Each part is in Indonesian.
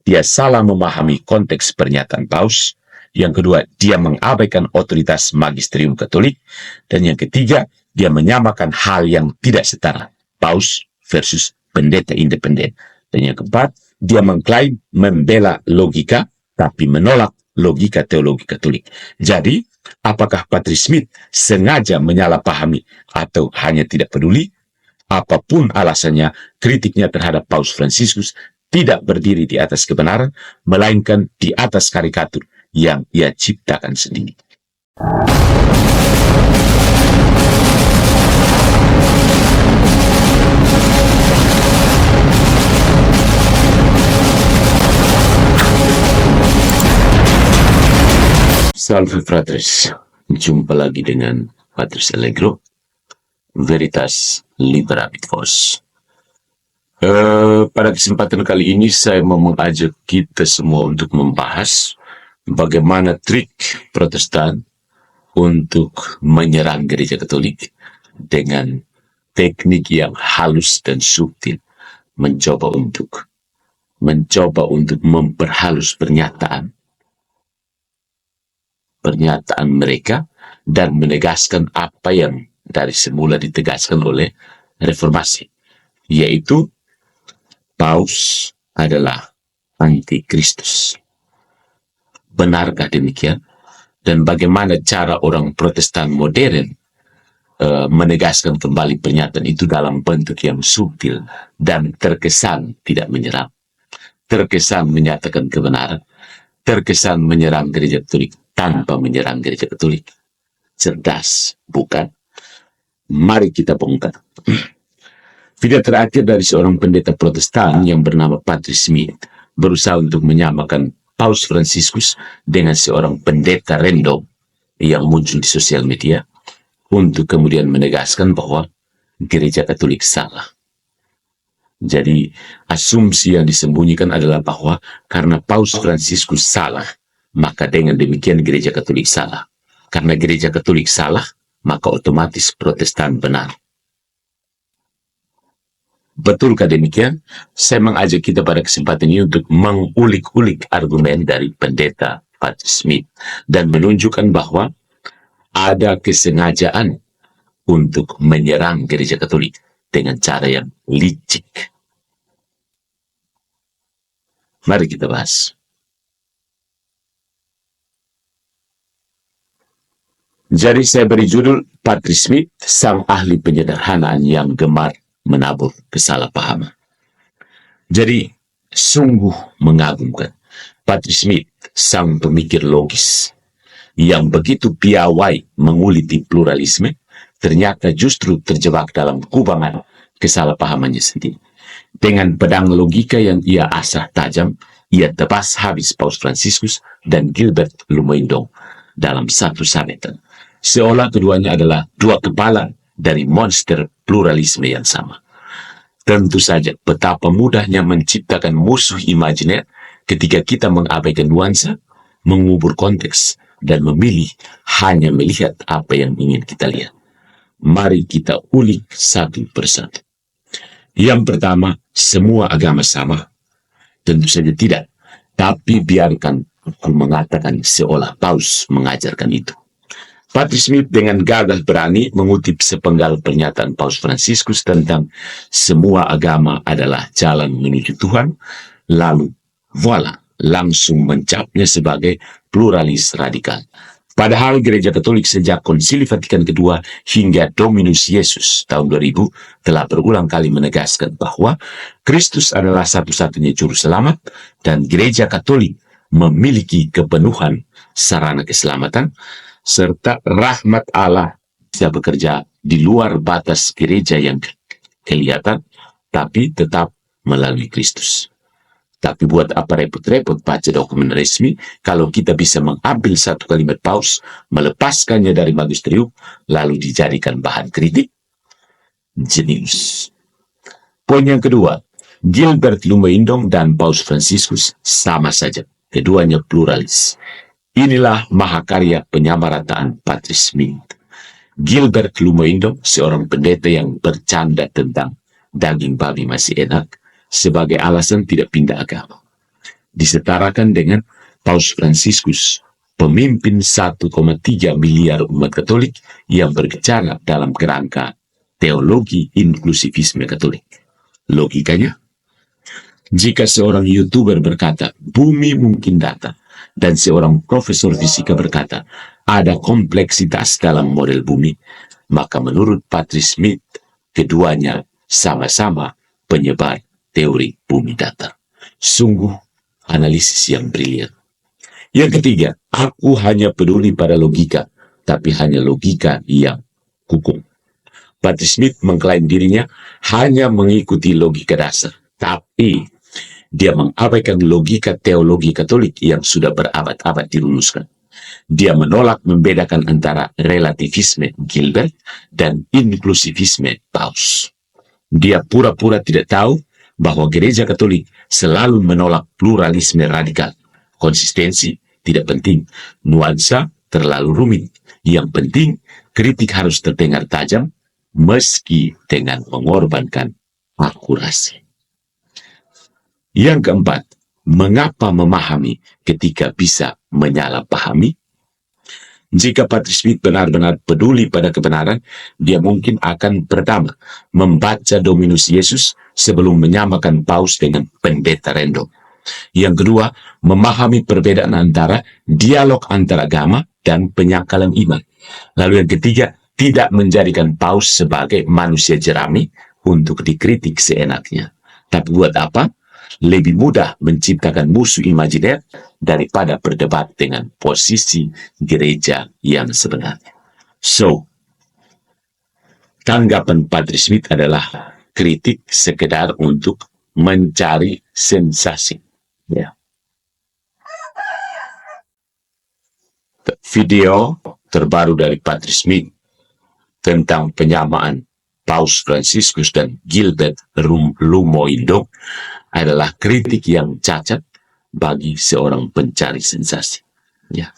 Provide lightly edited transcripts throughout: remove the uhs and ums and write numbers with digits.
dia salah memahami konteks pernyataan Paus. Yang kedua, dia mengabaikan otoritas magisterium Katolik. Dan yang ketiga, dia menyamakan hal yang tidak setara, Paus versus pendeta independen. Dan yang keempat, dia mengklaim membela logika, tapi menolak logika teologi Katolik. Jadi, apakah Patrice Smith sengaja menyalahpahami atau hanya tidak peduli? Apapun alasannya, kritiknya terhadap Paus Fransiskus tidak berdiri di atas kebenaran, melainkan di atas karikatur yang ia ciptakan sendiri. Salve fratres, jumpa lagi dengan Patrice Allegro, Veritas Liberabit Vos. Pada kesempatan kali ini saya mau mengajak kita semua untuk membahas bagaimana trik Protestan untuk menyerang gereja Katolik dengan teknik yang halus dan subtil, mencoba untuk memperhalus pernyataan mereka dan menegaskan apa yang dari semula ditegaskan oleh reformasi, yaitu Paus adalah antikristus. Benarkah demikian? Dan bagaimana cara orang Protestan modern menegaskan kembali pernyataan itu dalam bentuk yang subtil dan terkesan tidak menyerang, terkesan menyatakan kebenaran, terkesan menyerang gereja Katolik tanpa menyerang gereja Katolik. Cerdas, bukan? Mari kita bongkar. Video terakhir dari seorang pendeta Protestan yang bernama Patrice Smith berusaha untuk menyamakan Paus Fransiskus dengan seorang pendeta random yang muncul di sosial media untuk kemudian menegaskan bahwa gereja Katolik salah. Jadi asumsi yang disembunyikan adalah bahwa karena Paus Fransiskus salah, maka dengan demikian gereja Katolik salah. Karena gereja Katolik salah, maka otomatis Protestan benar. Betulkah demikian? Saya mengajak kita pada kesempatan ini untuk mengulik-ulik argumen dari pendeta Patrice Smith dan menunjukkan bahwa ada kesengajaan untuk menyerang gereja Katolik dengan cara yang licik. Mari kita bahas. Jadi saya beri judul Patrice Smith, sang ahli penyederhanaan yang gemar menabur kesalahpahaman. Jadi sungguh mengagumkan Patrice Smith, sang pemikir logis yang begitu piawai menguliti pluralisme, ternyata justru terjebak dalam kubangan kesalahpahamannya sendiri. Dengan pedang logika yang ia asah tajam, ia tebas habis Paus Fransiskus dan Gilbert Lumoindong dalam satu sabetan, seolah keduanya adalah dua kepala dari monster pluralisme yang sama. Tentu saja betapa mudahnya menciptakan musuh imajiner ketika kita mengabaikan nuansa, mengubur konteks, dan memilih hanya melihat apa yang ingin kita lihat. Mari kita ulik satu persatu. Yang pertama, semua agama sama. Tentu saja tidak. Tapi biarkan aku mengatakan seolah Paus mengajarkan itu. Patrice Smith dengan gagah berani mengutip sepenggal pernyataan Paus Fransiskus tentang semua agama adalah jalan menuju Tuhan, lalu voila, langsung mencapnya sebagai pluralis radikal. Padahal gereja Katolik sejak Konsili Vatikan II hingga Dominus Yesus tahun 2000 telah berulang kali menegaskan bahwa Kristus adalah satu-satunya juru selamat dan gereja Katolik memiliki kepenuhan sarana keselamatan, serta rahmat Allah bisa bekerja di luar batas gereja yang kelihatan, tapi tetap melalui Kristus. Tapi buat apa repot-repot baca dokumen resmi kalau kita bisa mengambil satu kalimat Paus, melepaskannya dari magisterium, lalu dijadikan bahan kritik? Jenius. Poin yang kedua, Gilbert Lumoindong dan Paus Fransiskus sama saja, keduanya pluralis. Inilah mahakarya penyamarataan Patrice Smith. Gilbert Lumoindong, seorang pendeta yang bercanda tentang daging babi masih enak, sebagai alasan tidak pindah agama. disetarakan dengan Paus Fransiskus, pemimpin 1,3 miliar umat Katolik yang berbicara dalam kerangka teologi inklusivisme Katolik. Logikanya, jika seorang YouTuber berkata, bumi mungkin datar, dan seorang profesor fisika berkata, ada kompleksitas dalam model bumi, maka menurut Patrice Smith, keduanya sama-sama penyebar teori bumi datar. Sungguh analisis yang brilian. Yang ketiga, aku hanya peduli pada logika, tapi hanya logika yang hukum. Patrice Smith mengklaim dirinya hanya mengikuti logika dasar, tapi dia mengabaikan logika teologi Katolik yang sudah berabad-abad dirumuskan. Dia menolak membedakan antara relativisme Gilbert dan inklusivisme Paus. Dia pura-pura tidak tahu bahwa gereja Katolik selalu menolak pluralisme radikal. Konsistensi tidak penting, nuansa terlalu rumit. Yang penting, kritik harus terdengar tajam, meski dengan mengorbankan akurasi. Yang keempat, mengapa memahami ketika bisa menyalahpahami? Jika Patrice Smith benar-benar peduli pada kebenaran, dia mungkin akan pertama membaca Dominus Yesus sebelum menyamakan Paus dengan pendeta random. Yang kedua, memahami perbedaan antara dialog antar agama dan penyangkalan iman. Lalu yang ketiga, tidak menjadikan Paus sebagai manusia jerami untuk dikritik seenaknya. Tapi buat apa? Lebih mudah menciptakan musuh imajiner daripada berdebat dengan posisi gereja yang sebenarnya. So, tanggapan Patrice Smith adalah kritik sekedar untuk mencari sensasi. Ya. Video terbaru dari Patrice Smith tentang penyamaan Paus Fransiskus dan Gilbert Lumoindong adalah kritik yang cacat bagi seorang pencari sensasi. Ya.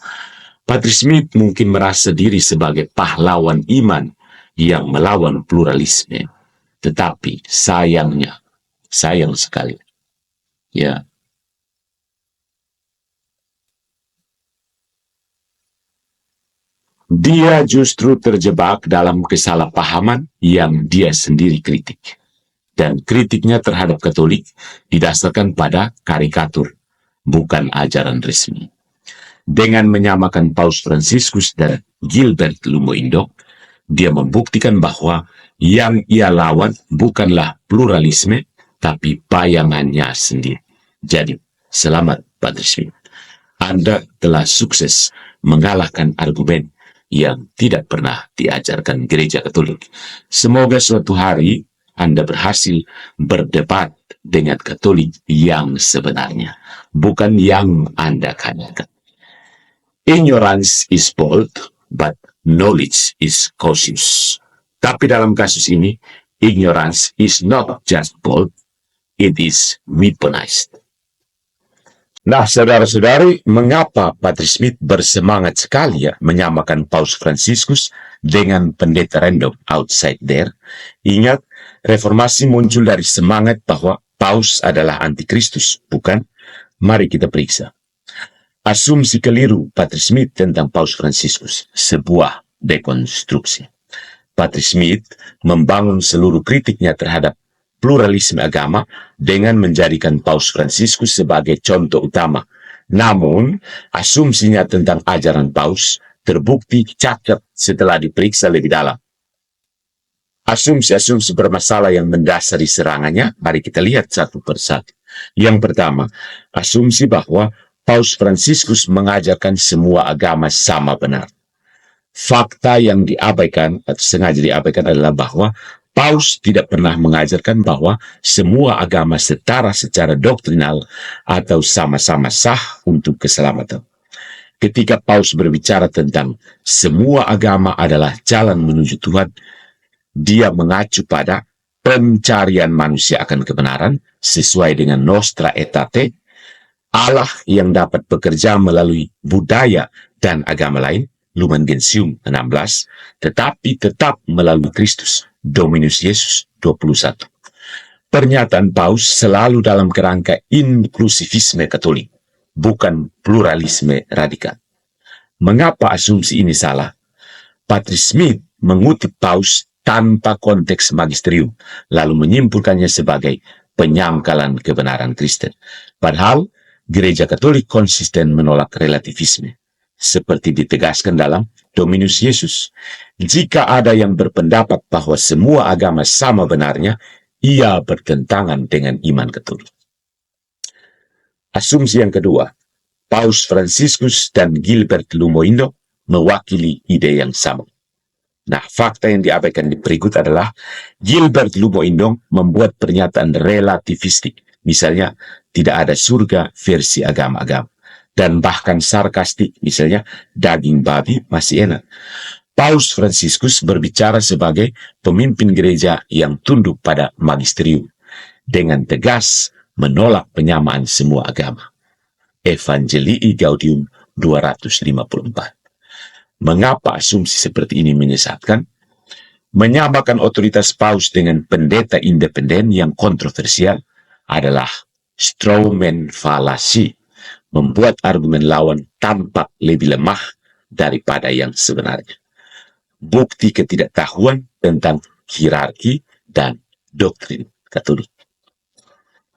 Patrice Smith mungkin merasa diri sebagai pahlawan iman yang melawan pluralisme, tetapi sayang sekali, ya, dia justru terjebak dalam kesalahpahaman yang dia sendiri kritik. Dan kritiknya terhadap Katolik didasarkan pada karikatur, bukan ajaran resmi. Dengan menyamakan Paus Fransiskus dan Gilbert Lumoindong, dia membuktikan bahwa yang ia lawan bukanlah pluralisme, tapi bayangannya sendiri. Jadi, selamat Patrice Smith. Anda telah sukses mengalahkan argumen yang tidak pernah diajarkan gereja Katolik. Semoga suatu hari Anda berhasil berdebat dengan Katolik yang sebenarnya, bukan yang Anda katakan. Ignorance is bold, but knowledge is cautious. Tapi dalam kasus ini, ignorance is not just bold, it is weaponized. Nah, saudara-saudari, mengapa Patrice Smith bersemangat sekali ya menyamakan Paus Fransiskus dengan pendeta random outside there? Ingat, reformasi muncul dari semangat bahwa Paus adalah antikristus, bukan? Mari kita periksa. Asumsi keliru Patrice Smith tentang Paus Fransiskus, sebuah dekonstruksi. Patrice Smith membangun seluruh kritiknya terhadap pluralisme agama dengan menjadikan Paus Fransiskus sebagai contoh utama. Namun, asumsinya tentang ajaran Paus terbukti cacat setelah diperiksa lebih dalam. Asumsi-asumsi bermasalah yang mendasari serangannya, mari kita lihat satu persatu. Yang pertama, asumsi bahwa Paus Fransiskus mengajarkan semua agama sama benar. Fakta yang diabaikan atau sengaja diabaikan adalah bahwa Paus tidak pernah mengajarkan bahwa semua agama setara secara doktrinal atau sama-sama sah untuk keselamatan. Ketika Paus berbicara tentang semua agama adalah jalan menuju Tuhan, dia mengacu pada pencarian manusia akan kebenaran sesuai dengan Nostra Aetate, Allah yang dapat bekerja melalui budaya dan agama lain, Lumen Gentium 16, tetapi tetap melalui Kristus, Dominus Yesus 21. Pernyataan Paus selalu dalam kerangka inklusivisme Katolik, bukan pluralisme radikal. Mengapa asumsi ini salah? Patrice Smith mengutip Paus tanpa konteks magisterium, lalu menyimpulkannya sebagai penyangkalan kebenaran Kristen. Padahal Gereja Katolik konsisten menolak relativisme, seperti ditegaskan dalam Dominus Iesus. Jika ada yang berpendapat bahwa semua agama sama benarnya, ia bertentangan dengan iman Katolik. Asumsi yang kedua, Paus Fransiskus dan Gilbert Lumoindo mewakili ide yang sama. Nah, fakta yang diabaikan di berikut adalah Gilbert Lumoindo membuat pernyataan relativistik. Misalnya, tidak ada surga versi agama-agama. Dan bahkan sarkastik, misalnya, daging babi masih enak. Paus Fransiskus berbicara sebagai pemimpin gereja yang tunduk pada magisterium, dengan tegas menolak penyamaan semua agama. Evangelii Gaudium 254. Mengapa asumsi seperti ini menyesatkan? Menyamakan otoritas Paus dengan pendeta independen yang kontroversial adalah strawman fallacy, membuat argumen lawan tampak lebih lemah daripada yang sebenarnya. Bukti ketidaktahuan tentang hierarki dan doktrin Katolik.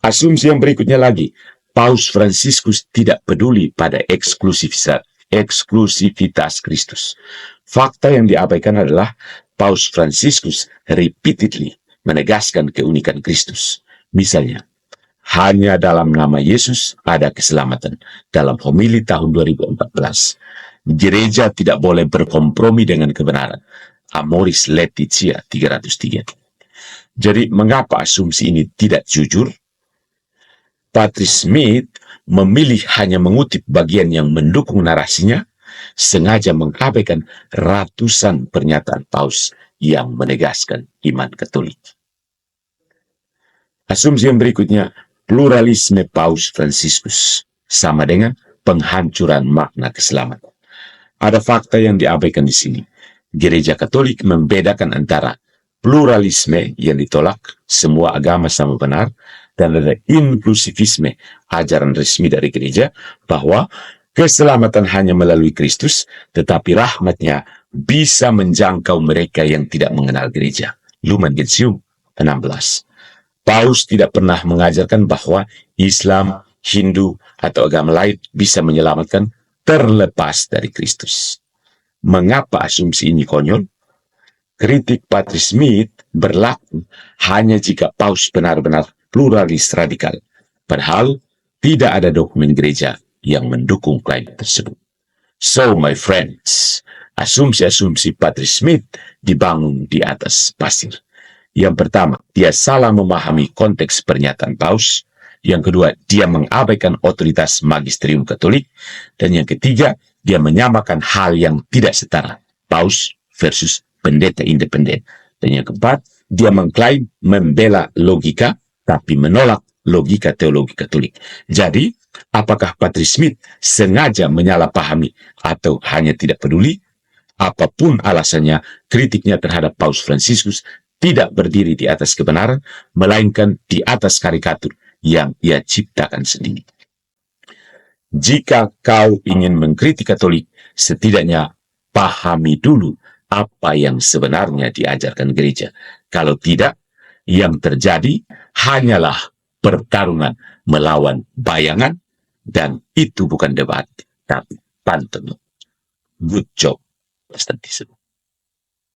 Asumsi yang berikutnya lagi, Paus Fransiskus tidak peduli pada eksklusivitas Kristus. Fakta yang diabaikan adalah Paus Fransiskus repeatedly menegaskan keunikan Kristus. Misalnya, hanya dalam nama Yesus ada keselamatan. Dalam homili tahun 2014. Gereja tidak boleh berkompromi dengan kebenaran. Amoris Laetitia 303. Jadi, mengapa asumsi ini tidak jujur? Patrice Smith memilih hanya mengutip bagian yang mendukung narasinya, sengaja mengabaikan ratusan pernyataan Paus yang menegaskan iman Katolik. Asumsi yang berikutnya, pluralisme Paus Fransiskus sama dengan penghancuran makna keselamatan. Ada fakta yang diabaikan di sini. Gereja Katolik membedakan antara pluralisme yang ditolak, semua agama sama benar, dan ada inklusivisme, ajaran resmi dari gereja, bahwa keselamatan hanya melalui Kristus, tetapi rahmatnya bisa menjangkau mereka yang tidak mengenal gereja. Lumen Gentium 16. Paus tidak pernah mengajarkan bahwa Islam, Hindu, atau agama lain bisa menyelamatkan terlepas dari Kristus. Mengapa asumsi ini konyol? Kritik Patrice Smith berlaku hanya jika Paus benar-benar pluralis radikal. Padahal tidak ada dokumen gereja yang mendukung klaim tersebut. So, my friends, asumsi-asumsi Patrice Smith dibangun di atas pasir. Yang pertama, dia salah memahami konteks pernyataan Paus. Yang kedua, dia mengabaikan otoritas magisterium Katolik. Dan yang ketiga, dia menyamakan hal yang tidak setara, Paus versus pendeta independen. Dan yang keempat, dia mengklaim membela logika, tapi menolak logika teologi Katolik. Jadi, apakah Patrice Smith sengaja menyalahpahami atau hanya tidak peduli? Apapun alasannya, kritiknya terhadap Paus Fransiskus tidak berdiri di atas kebenaran, melainkan di atas karikatur yang ia ciptakan sendiri. Jika kau ingin mengkritik Katolik, setidaknya pahami dulu apa yang sebenarnya diajarkan gereja. Kalau tidak, yang terjadi hanyalah pertarungan melawan bayangan, dan itu bukan debat, tapi pantun. Good job, Protestantism.